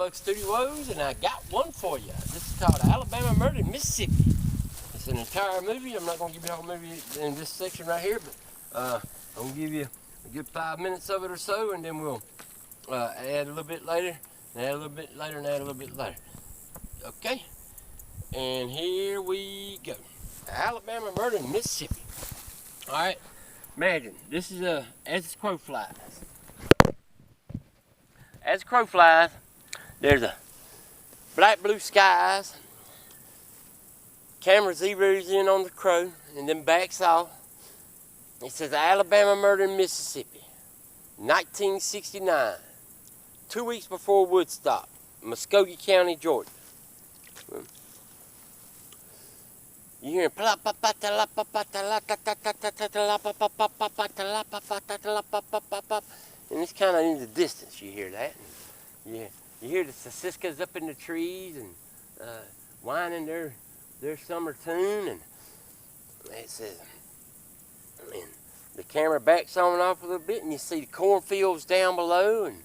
Nanobugged Studios, and I got one for you. This is called Alabama Murder in Mississippi. It's an entire movie. I'm not going to give you the whole movie in this section right here, but I'm going to give you a good 5 minutes of it or so, and then we'll add a little bit later, and add a little bit later, and add a little bit later. Okay? And here we go. Alabama Murder in Mississippi. Alright, imagine, this is as the crow flies. As the crow flies, there's a black blue skies. Camera zeroes in on the crow and then backs off. It says Alabama Murder in Mississippi, 1969, 2 weeks before Woodstock, Muskogee County, Georgia. You hear and it's kind of in the distance. You hear that. You hear the Siskas up in the trees and whining their summer tune, and it says, and the camera backs on off a little bit, and you see the cornfields down below, and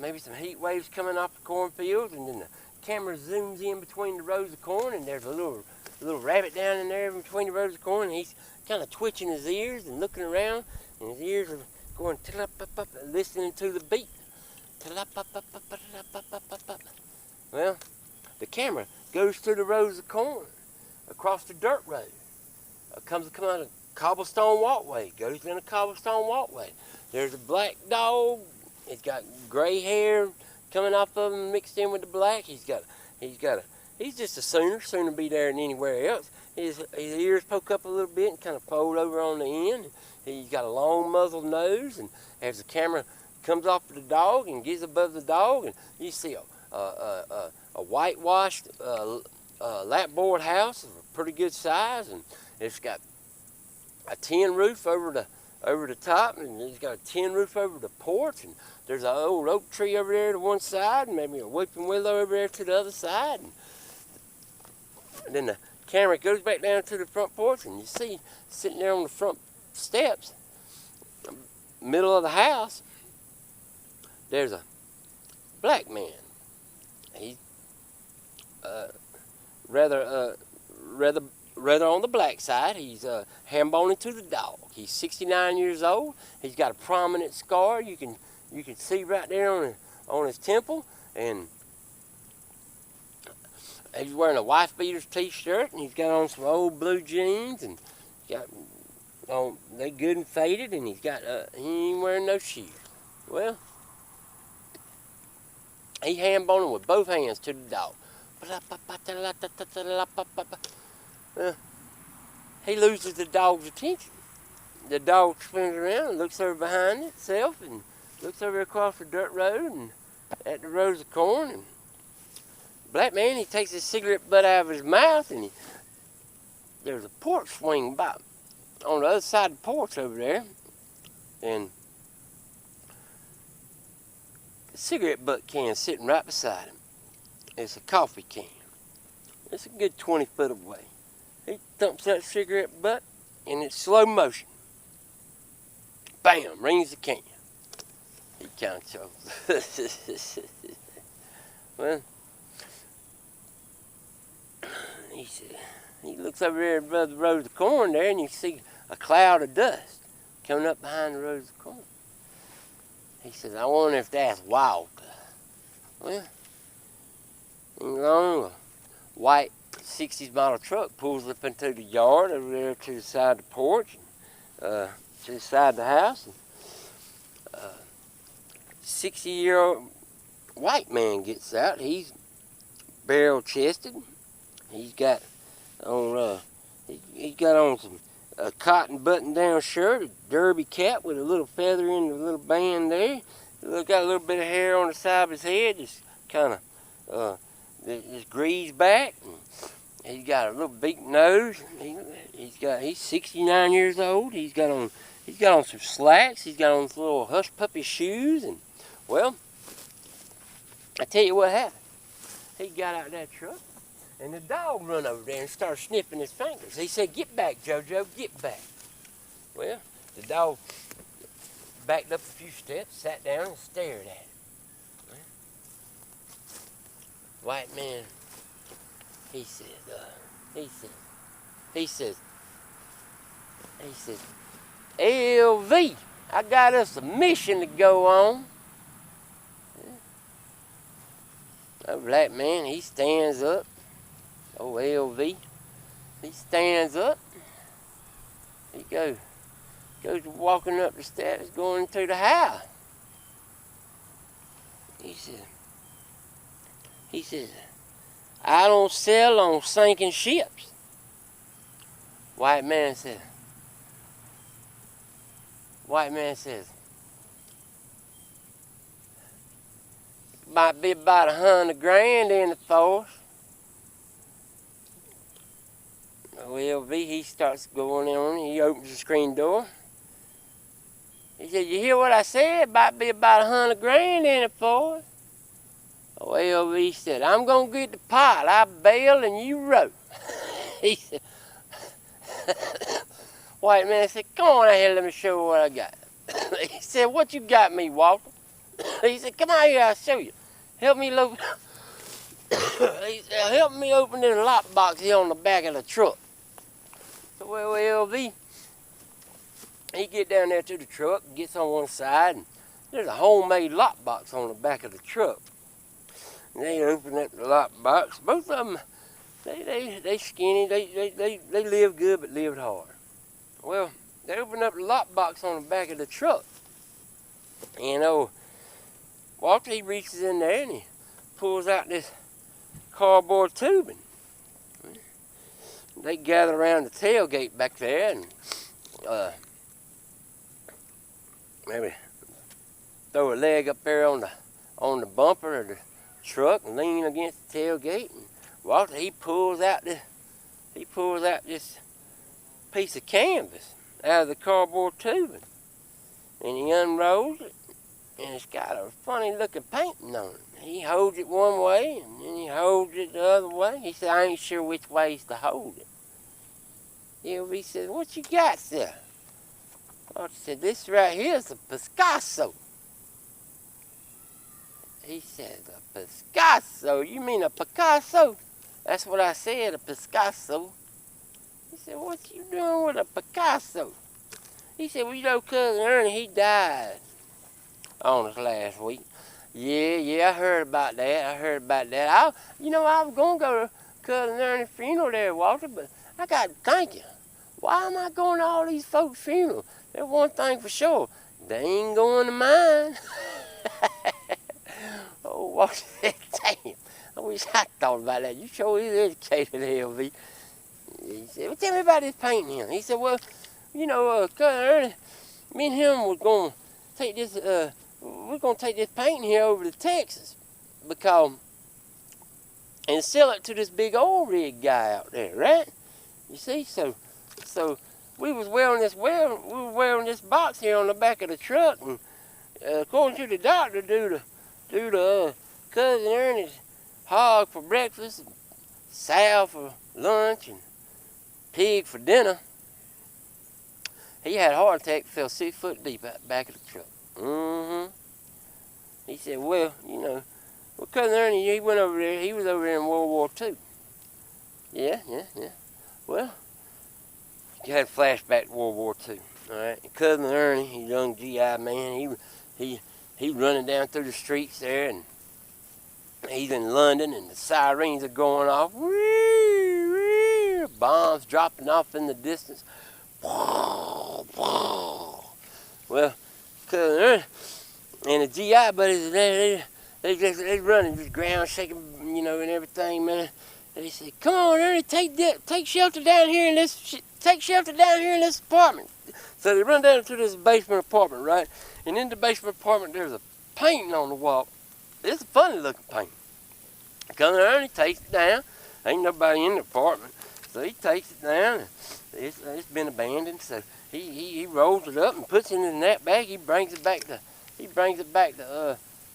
maybe some heat waves coming off the cornfields, and then the camera zooms in between the rows of corn, and there's a little rabbit down in there between the rows of corn, and he's kind of twitching his ears and looking around, and his ears are going listening to the beat. Well, the camera goes through the rows of corn, across the dirt road. Comes out a cobblestone walkway, goes down a cobblestone walkway. There's a black dog. He's got gray hair coming off of him mixed in with the black. He's just a sooner be there than anywhere else. His ears poke up a little bit and kind of fold over on the end. He's got a long muzzled nose, and as the camera comes off of the dog and gets above the dog, and you see a whitewashed lapboard house of a pretty good size, and it's got a tin roof over the top, and it's got a tin roof over the porch, and there's an old oak tree over there to one side, and maybe a weeping willow over there to the other side, and then the camera goes back down to the front porch, and you see sitting there on the front steps, middle of the house, there's a black man. He's rather on the black side. He's ham-boning to the dog. He's 69 years old. He's got a prominent scar. You can see right there on his temple, and he's wearing a wife beater's t-shirt, and he's got on some old blue jeans, and they good and faded, and he ain't wearing no shoes. Well, he ham-boning with both hands to the dog. He loses the dog's attention. The dog spins around and looks over behind itself and looks over across the dirt road and at the rows of corn. And the black man, he takes his cigarette butt out of his mouth, and there's a porch swing by on the other side of the porch over there, and the cigarette butt can sitting right beside him. It's a coffee can. It's a good 20 foot away. He thumps that cigarette butt, and it's slow motion. Bam! Rings the can. He kind of chokes. Well, he looks over there above the rows of corn there, and you see a cloud of dust coming up behind the rows of corn. He says, I wonder if that's wild. Well, a white 60s model truck pulls up into the yard over there to the side of the porch, to the side of the house. And, 60-year-old white man gets out. He's barrel-chested. He's got on some cotton button-down shirt, a derby cap with a little feather in the little band there. He's got a little bit of hair on the side of his head, just kind of just greased back. And he's got a little big nose. He's 69 years old. He's got on some slacks. He's got on some little hush puppy shoes. And well, I tell you what happened. He got out of that truck, and the dog run over there and started sniffing his fingers. He said, "Get back, JoJo, get back." Well, the dog backed up a few steps, sat down, and stared at him. white man, he said, he says, LV, I got us a mission to go on. A black man, he stands up. Oh, LV, he stands up. He goes walking up the steps, going into the house. He says, I don't sell on sinking ships. White man says, might be about $100,000 in the force. LV, he starts going on, he opens the screen door. He said, you hear what I said? Might be about $100,000 in the force. Oh, LV said, I'm going to get the pot. I bailed and you wrote. He said, white man said, come on out here, let me show you what I got. He said, what you got me, Walter? He said, come out here, I'll show you. Help me open. He said, help me open this lockbox here on the back of the truck. So well, LV, he get down there to the truck, gets on one side, and there's a homemade lockbox on the back of the truck. And they open up the lockbox. Both of them, they skinny, they live good but lived hard. Well, they open up the lockbox on the back of the truck. And Walter, he reaches in there and he pulls out this cardboard tubing. They gather around the tailgate back there and maybe throw a leg up there on the bumper of the truck and lean against the tailgate. And Walter, he pulls out this piece of canvas out of the cardboard tubing, and he unrolls it, and it's got a funny looking painting on it. He holds it one way and then he holds it the other way. He said, I ain't sure which ways to hold it. LV said, what you got, sir? Walter said, this right here is a Picasso. He said, a Picasso? You mean a Picasso? That's what I said, a Picasso. He said, what you doing with a Picasso? He said, well, you know, Cousin Ernie, he died on us last week. Yeah, I heard about that. I was going to go to Cousin Ernie's funeral there, Walter, but I got to thank you. Why am I going to all these folks' funerals? There's one thing for sure. They ain't going to mine. Oh, Walter said, damn. I wish I thought about that. You sure is educated, LV. He said, well, tell me about this painting here. He said, well, Cousin Ernie, me and him was going to take this, we're going to take this painting here over to Texas and sell it to this big oil rig guy out there, right? You see, so we was wearing this box here on the back of the truck, and according to the doctor, due to Cousin Ernie's hog for breakfast, and sow for lunch, and pig for dinner, he had a heart attack, fell 6 foot deep out the back of the truck. He said, well, Cousin Ernie, he was over there in World War II. Yeah. Well, he had a flashback to World War II, all right? And Cousin Ernie, he young GI man, he running down through the streets there, and he's in London, and the sirens are going off. Bombs dropping off in the distance. Well, Cousin Ernie and the GI buddies, they running, just ground shaking, and everything, man. And he said, "Come on, Ernie, take shelter down here in this apartment." So they run down to this basement apartment, right? And in the basement apartment, there's a painting on the wall. It's a funny looking painting. Cousin Ernie takes it down. Ain't nobody in the apartment, so he takes it down. And it's been abandoned, so he rolls it up and puts it in that bag. He brings it back to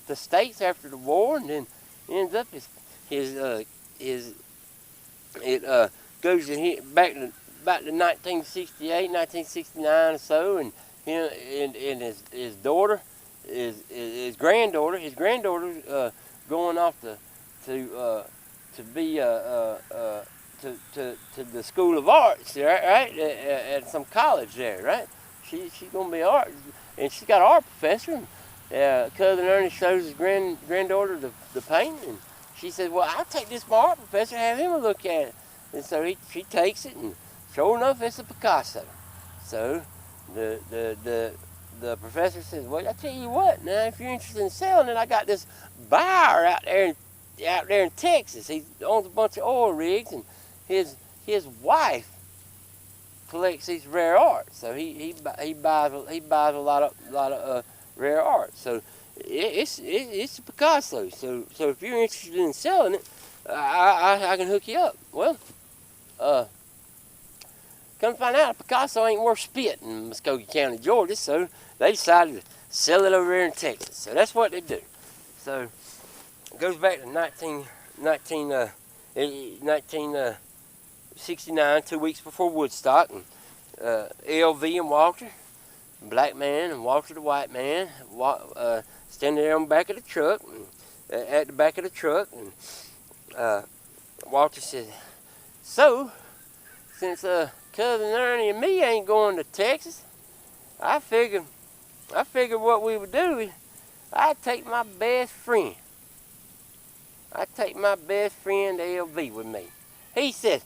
the States after the war, and then ends up it goes back to about to 1968, 1969 or so, and his daughter, his granddaughter going off to be to the School of Arts, right? At some college there, right? She's gonna be art, and she's got an art professor. Cousin Ernie shows his granddaughter the painting, and she said, "Well, I'll take this to my art professor, have him a look at it." And so she takes it, and sure enough, it's a Picasso. So the professor says, "Well, I tell you what, now if you're interested in selling it, I got this buyer out there in Texas. He owns a bunch of oil rigs, and his wife collects these rare art. So he buys a lot of rare art. So it's a Picasso. So if you're interested in selling it, I can hook you up." Well, come to find out, Picasso ain't worth spit in Muskogee County, Georgia. So they decided to sell it over there in Texas. So that's what they do. So it goes back to 1969, 2 weeks before Woodstock, and LV and Walter, black man, and Walter the white man, standing there on the back of the truck, at the back of the truck, and Walter said, "So, since Cousin Ernie and me ain't going to Texas, I figured what we would do, I'd take my best friend. I'd take my best friend LV with me." He said,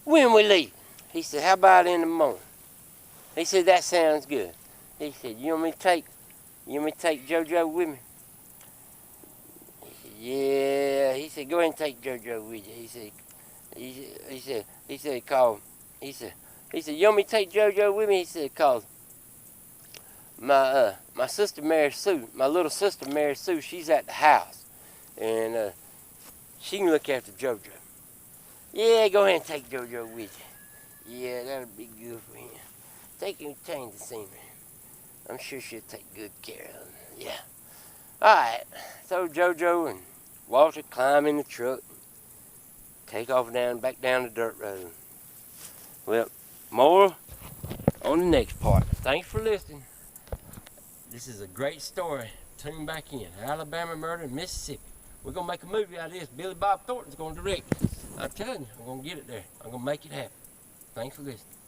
"When we leave?" He said, "How about in the morning?" He said, "That sounds good." He said, You want me to take JoJo with me?" He said, "Yeah." He said, "Go ahead and take JoJo with you." He said, "You want me to take JoJo with me?" He said, "Cause my sister Mary Sue, my little sister Mary Sue, she's at the house, and she can look after JoJo." "Yeah, go ahead and take JoJo with you." "Yeah, that'll be good for him. Take him to see me. I'm sure she'll take good care of him." Yeah. All right. So JoJo and Walter climb in the truck, take off back down the dirt road. Well, more on the next part. Thanks for listening. This is a great story. Tune back in. Alabama murder in Mississippi. We're going to make a movie out of this. Billy Bob Thornton's going to direct it. I'm telling you, I'm going to get it there. I'm going to make it happen. Thanks for listening.